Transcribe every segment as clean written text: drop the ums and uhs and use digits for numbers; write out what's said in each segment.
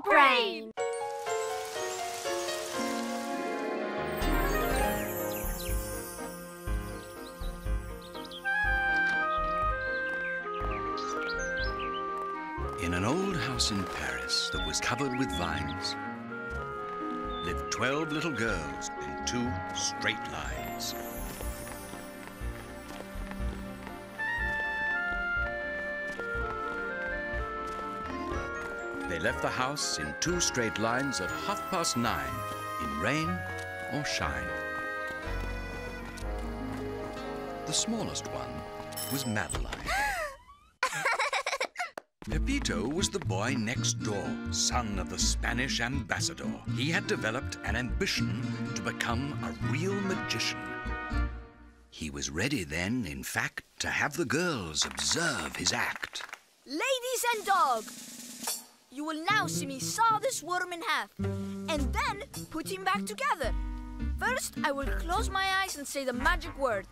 WildBrain! In an old house in Paris that was covered with vines lived 12 little girls in 2 straight lines. They left the house in 2 straight lines at 9:30 in rain or shine. The smallest one was Madeline. Pepito was the boy next door, son of the Spanish ambassador. He had developed an ambition to become a real magician. He was ready then, in fact, to have the girls observe his act. Ladies and dogs, you will now see me saw this worm in half and then put him back together. First, I will close my eyes and say the magic word.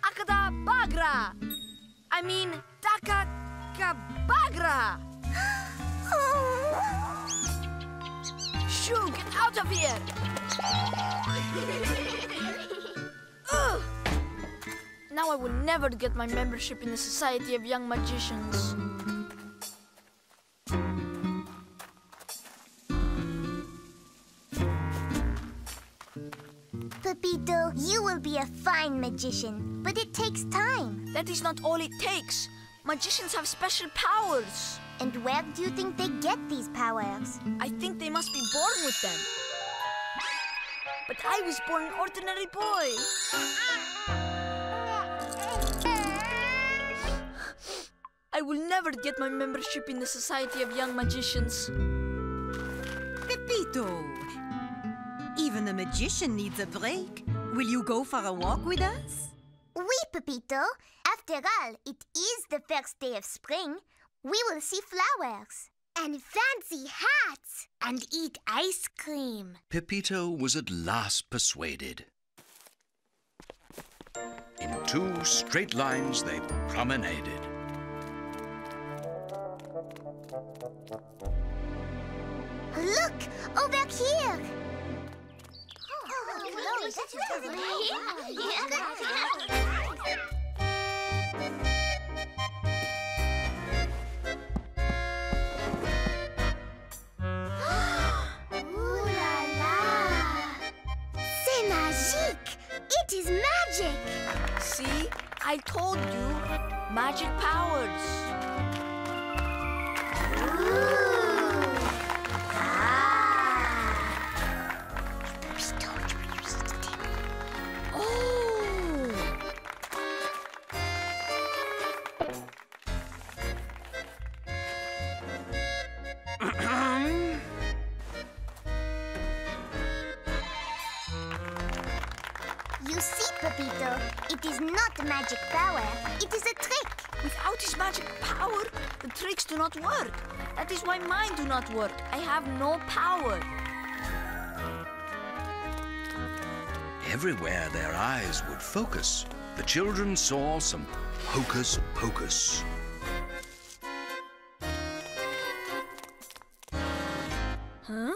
Akadabagra! I mean, Takabagra! Shoo, get out of here! Ugh. Now I will never get my membership in the Society of Young Magicians. Pepito, you will be a fine magician, but it takes time. That is not all it takes. Magicians have special powers. And where do you think they get these powers? I think they must be born with them. But I was born an ordinary boy. I will never get my membership in the Society of Young Magicians. Pepito, even a magician needs a break. Will you go for a walk with us? Oui, Pepito. After all, it is the first day of spring. We will see flowers. And fancy hats. And eat ice cream. Pepito was at last persuaded. In 2 straight lines they promenaded. Look! Over here! C'est magique! It is magic! See? I told you. Magic powers. You see, Pepito, it is not a magic power. It is a trick. Without his magic power, the tricks do not work. That is why mine do not work. I have no power. Everywhere their eyes would focus, the children saw some hocus pocus. Huh?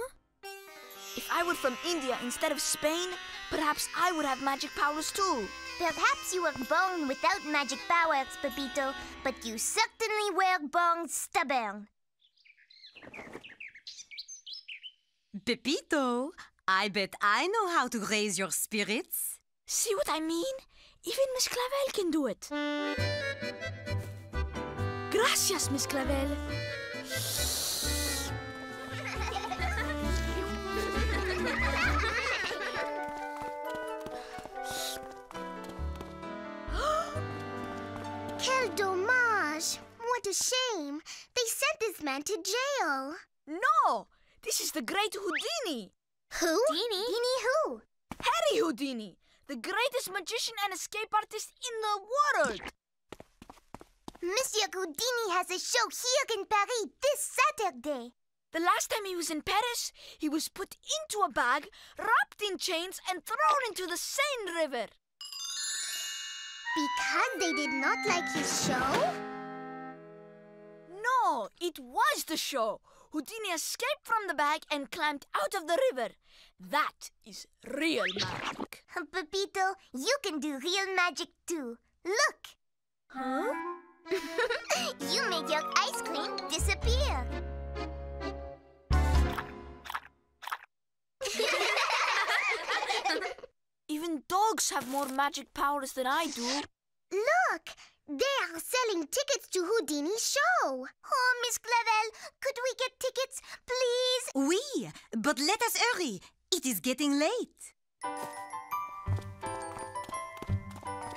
If I were from India instead of Spain, perhaps I would have magic powers too. Perhaps you were born without magic powers, Pepito, but you certainly were born stubborn. Pepito, I bet I know how to raise your spirits. See what I mean? Even Miss Clavel can do it. Gracias, Miss Clavel. Quel dommage! What a shame! They sent this man to jail. No! This is the great Houdini. Who? Houdini who? Harry Houdini, the greatest magician and escape artist in the world. Monsieur Houdini has a show here in Paris this Saturday. The last time he was in Paris, he was put into a bag, wrapped in chains, and thrown into the Seine River. Because they did not like his show? No, it was the show. Houdini escaped from the bag and climbed out of the river. That is real magic. Pepito, you can do real magic too. Look! Huh? You make your ice cream disappear. Even dogs have more magic powers than I do. Look! They are selling tickets to Houdini's show. Oh, Miss Clavel, could we get tickets, please? Oui, but let us hurry. It is getting late.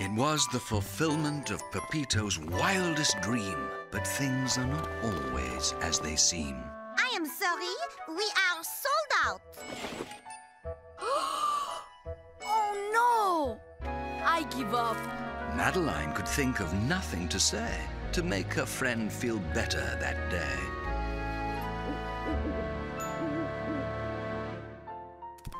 It was the fulfillment of Pepito's wildest dream, but things are not always as they seem. I am sorry, we are sold out. Oh no! I give up. Madeline could think of nothing to say to make her friend feel better that day.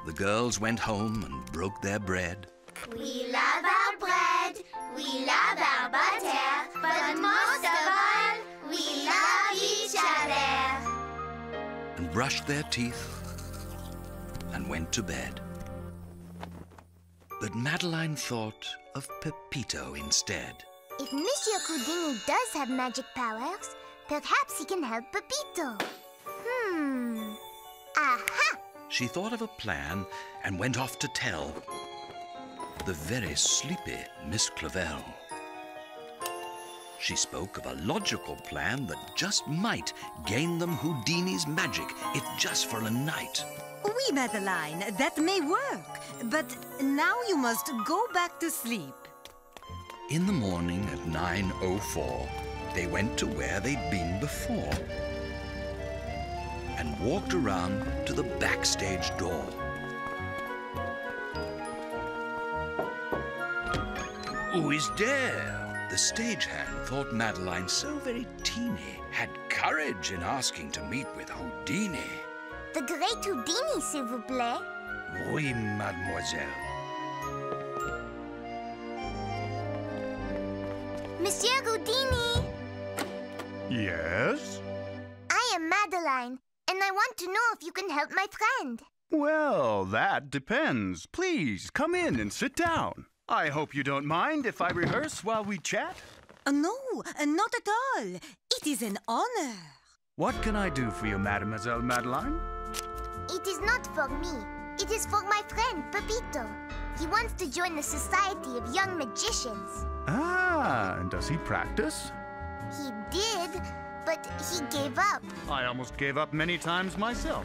The girls went home and broke their bread. We love our bread, we love our butter, but most of all, we love each other. And brushed their teeth and went to bed. But Madeline thought of Pepito instead. If Monsieur Houdini does have magic powers, perhaps he can help Pepito. Aha! She thought of a plan and went off to tell the very sleepy Miss Clavel. She spoke of a logical plan that just might gain them Houdini's magic, if just for a night. Oui, Madeline, that may work. But now you must go back to sleep. In the morning at 9:04, they went to where they'd been before and walked around to the backstage door. Who is there? The stagehand thought Madeline, so very teeny, had courage in asking to meet with Houdini. The great Houdini, s'il vous plaît. Oui, mademoiselle. Monsieur Houdini! Yes? I am Madeline, and I want to know if you can help my friend. Well, that depends. Please, come in and sit down. I hope you don't mind if I rehearse while we chat. No, not at all. It is an honor. What can I do for you, Mademoiselle Madeline? It is not for me. It is for my friend, Pepito. He wants to join the Society of Young Magicians. Ah, and does he practice? He did, but he gave up. I almost gave up many times myself.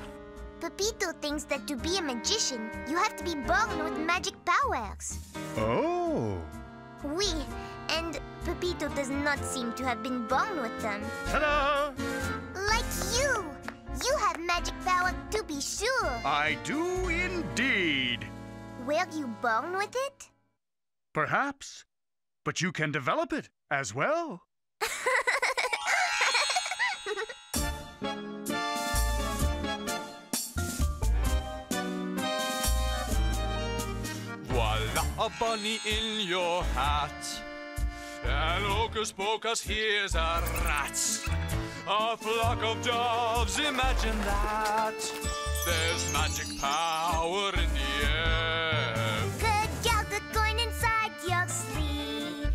Pepito thinks that to be a magician, you have to be born with magic powers. Oh. Oui, and Pepito does not seem to have been born with them. Ta-da! Like you! You have magic power to be sure. I do indeed. Were you born with it? Perhaps. But you can develop it as well. Voila, a bunny in your hat. And hocus pocus, here's a rat. A flock of doves, imagine that. There's magic power in the air. The galled coin inside your sleeve.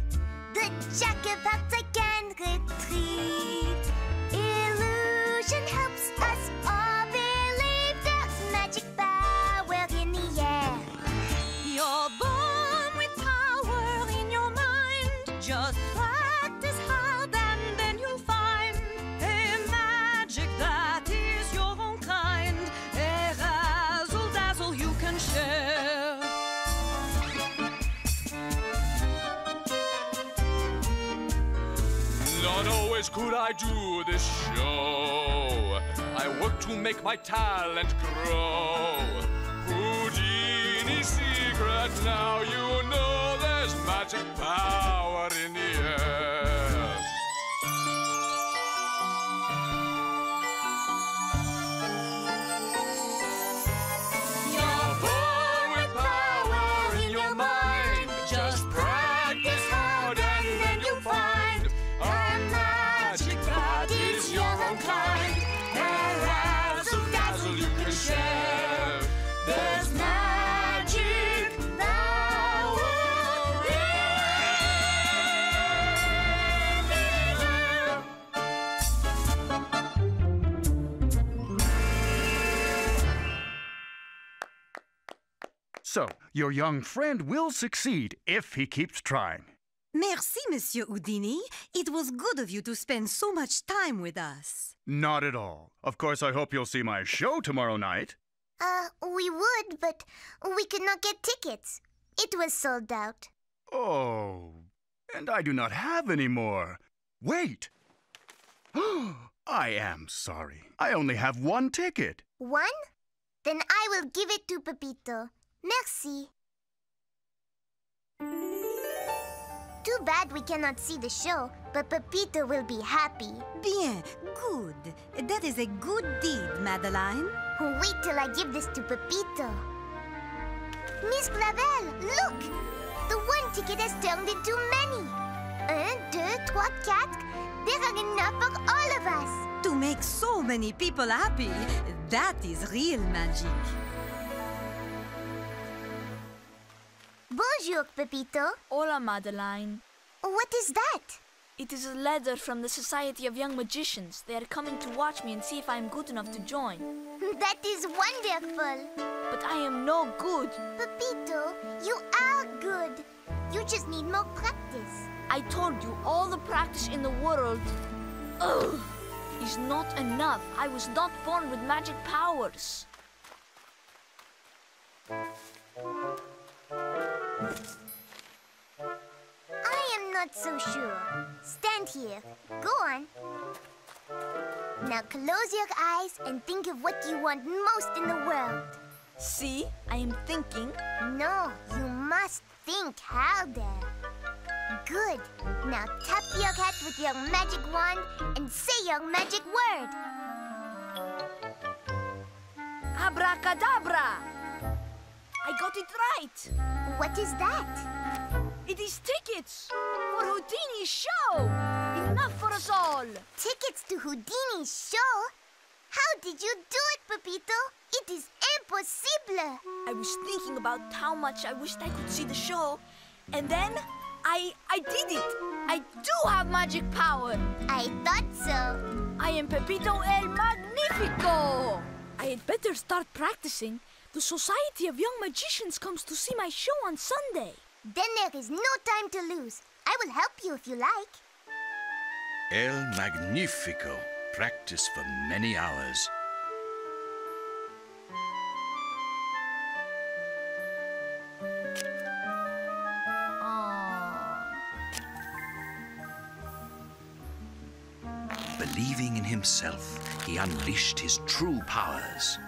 The jack of hearts I can retrieve. Illusion helps us all believe there's magic power in the air. You're born with power in your mind. Just practice hard and then you'll find a magic that is your own kind. A razzle-dazzle you can share. Not always could I do this show. I work to make my talent grow. Houdini's secret, now you know there's magic power in the air. You're born with power in your mind. Just practice hard and then you'll find a magic that is your own kind. So, your young friend will succeed if he keeps trying. Merci, Monsieur Houdini. It was good of you to spend so much time with us. Not at all. Of course, I hope you'll see my show tomorrow night. We would, but we could not get tickets. It was sold out. Oh, and I do not have any more. Wait. I am sorry. I only have one ticket. One? Then I will give it to Pepito. Merci. Too bad we cannot see the show, but Pepito will be happy. Bien, good. That is a good deed, Madeline. Wait till I give this to Pepito. Miss Clavel, look! The one ticket has turned into many. 1, 2, 3, 4. There are enough for all of us. To make so many people happy, that is real magic. Bonjour, Pepito. Hola, Madeline. What is that? It is a letter from the Society of Young Magicians. They are coming to watch me and see if I am good enough to join. That is wonderful. But I am no good. Pepito, you are good. You just need more practice. I told you, all the practice in the world is not enough. I was not born with magic powers. I am not so sure. Stand here. Go on. Now close your eyes and think of what you want most in the world. See, I am thinking. No, you must think harder. Good. Now tap your hat with your magic wand and say your magic word. Abracadabra! I got it right. What is that? It is tickets for Houdini's show. Enough for us all. Tickets to Houdini's show? How did you do it, Pepito? It is impossible. I was thinking about how much I wished I could see the show, and then I did it. I do have magic power. I thought so. I am Pepito el Magnifico. I had better start practicing. The Society of Young Magicians comes to see my show on Sunday. Then there is no time to lose. I will help you if you like. El Magnifico. Practice for many hours. Believing in himself, he unleashed his true powers.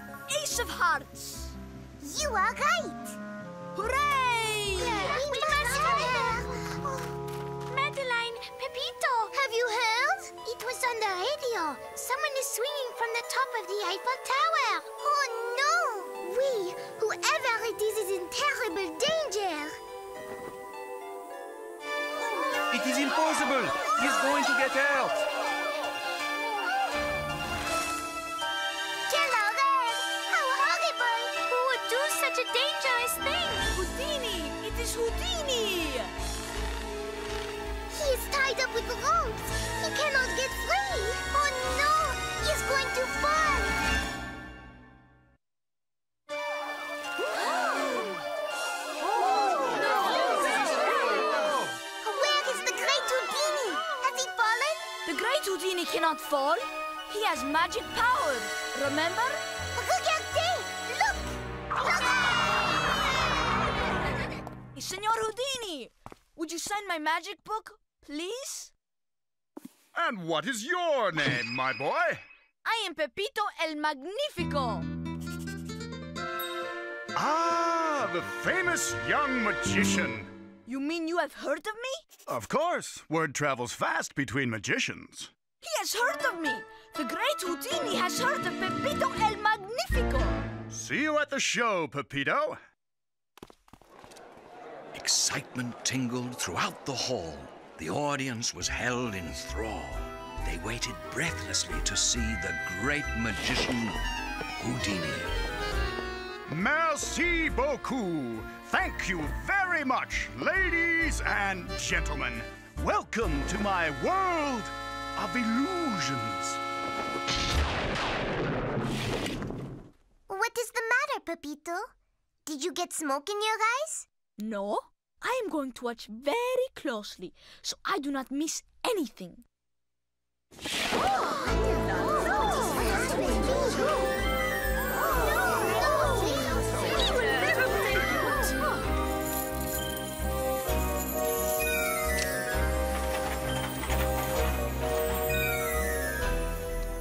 Ace of Hearts. You are right. Hooray! We must hurry. Madeline, Pepito, have you heard? It was on the radio. Someone is swinging from the top of the Eiffel Tower. Oh, no! We, whoever it is in terrible danger. It is impossible. He's going to get hurt. Such a dangerous thing! Houdini! It is Houdini! He is tied up with ropes. He cannot get free. Oh no! He is going to fall. Where is the great Houdini? Has he fallen? The great Houdini cannot fall. He has magic powers. Remember? Regardez! Look! Senor Houdini, would you sign my magic book, please? And what is your name, my boy? I am Pepito el Magnifico. Ah, the famous young magician. You mean you have heard of me? Of course. Word travels fast between magicians. He has heard of me. The great Houdini has heard of Pepito el Magnifico. See you at the show, Pepito. Excitement tingled throughout the hall. The audience was held in thrall. They waited breathlessly to see the great magician, Houdini. Merci beaucoup. Thank you very much, ladies and gentlemen. Welcome to my world of illusions. What is the matter, Pepito? Did you get smoke in your eyes? No, I am going to watch very closely so I do not miss anything.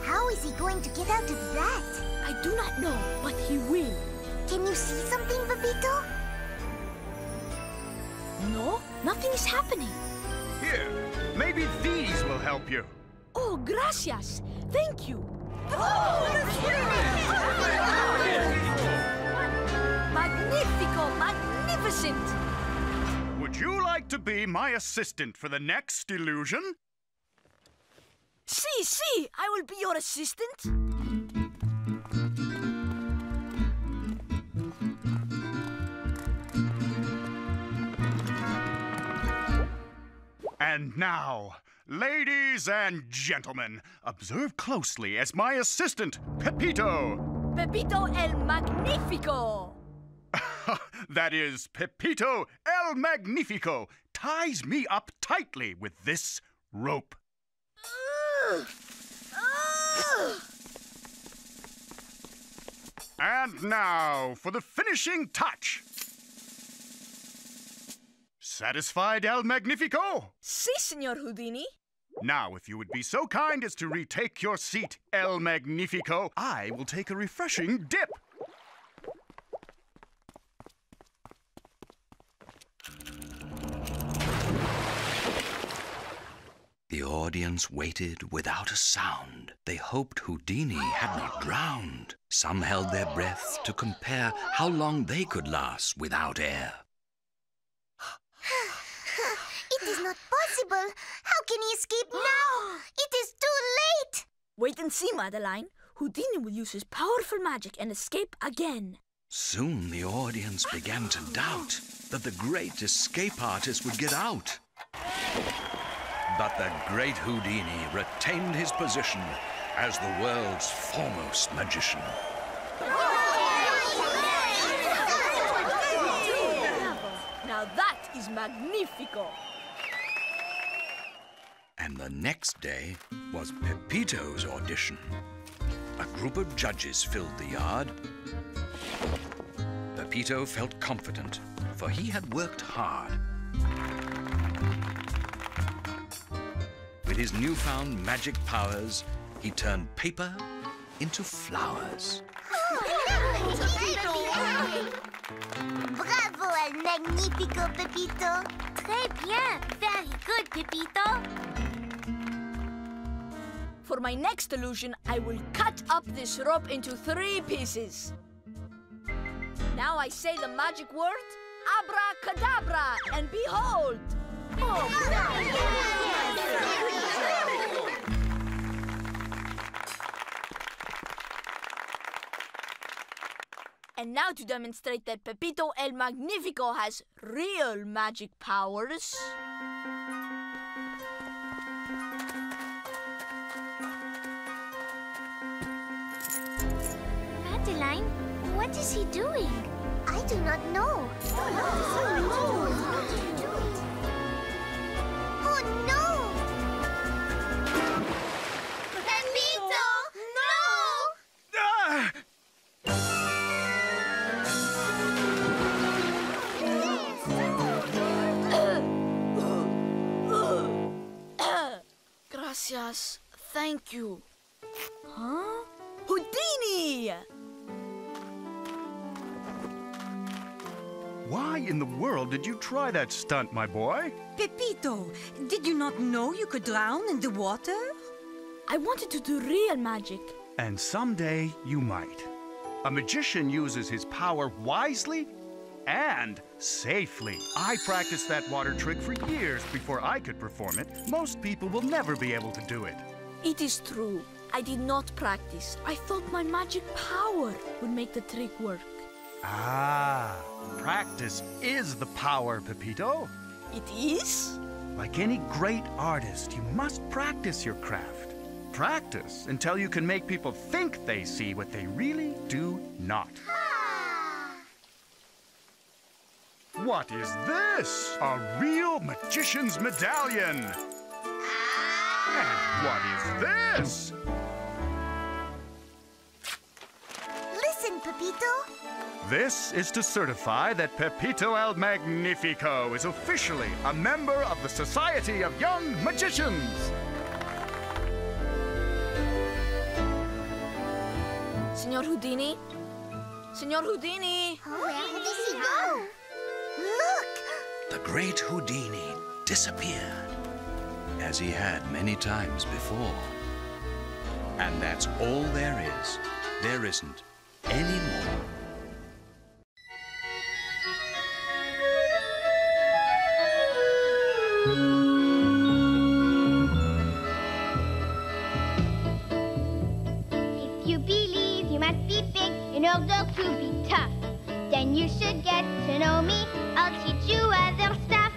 How is he going to get out of that? I do not know, but he will. Can you see something, Pepito? No, nothing is happening. Here, maybe these will help you. Oh, gracias. Thank you. Magnifico, magnificent. Would you like to be my assistant for the next illusion? Si, I will be your assistant. And now, ladies and gentlemen, observe closely as my assistant, Pepito. Pepito el Magnifico. That is, Pepito el Magnifico ties me up tightly with this rope. And now for the finishing touch. Satisfied, El Magnifico? Si, Senor Houdini. Now, if you would be so kind as to retake your seat, El Magnifico, I will take a refreshing dip. The audience waited without a sound. They hoped Houdini had not drowned. Some held their breath to compare how long they could last without air. It is not possible. How can he escape now? It is too late. Wait and see, Madeline. Houdini will use his powerful magic and escape again. Soon the audience began to doubt that the great escape artist would get out. But the great Houdini retained his position as the world's foremost magician. Now that is Magnifico. And the next day was Pepito's audition. A group of judges filled the yard. Pepito felt confident, for he had worked hard. With his newfound magic powers, he turned paper into flowers. Bravo al magnifico, Pepito. Très bien. Very good, Pepito. For my next illusion, I will cut up this rope into 3 pieces. Now I say the magic word, abracadabra, and behold! And now to demonstrate that Pepito el Magnifico has real magic powers. Madeline, what is he doing? I do not know. Oh no! Pepito! No! Ah! Gracias. Thank you. Huh? Houdini! Why in the world did you try that stunt, my boy? Pepito, did you not know you could drown in the water? I wanted to do real magic. And someday you might. A magician uses his power wisely and safely. I practiced that water trick for years before I could perform it. Most people will never be able to do it. It is true. I did not practice. I thought my magic power would make the trick work. Ah, practice is the power, Pepito. It is? Like any great artist, you must practice your craft. Practice until you can make people think they see what they really do not. What is this? A real magician's medallion. And what is this? Listen, Pepito. This is to certify that Pepito el Magnifico is officially a member of the Society of Young Magicians. Senor Houdini? Senor Houdini! Where did he go? Look! The great Houdini disappeared, as he had many times before. And that's all there is. There isn't any more. If you believe you must be big in order to be tough, then you should get to know me. I'll teach you other stuff.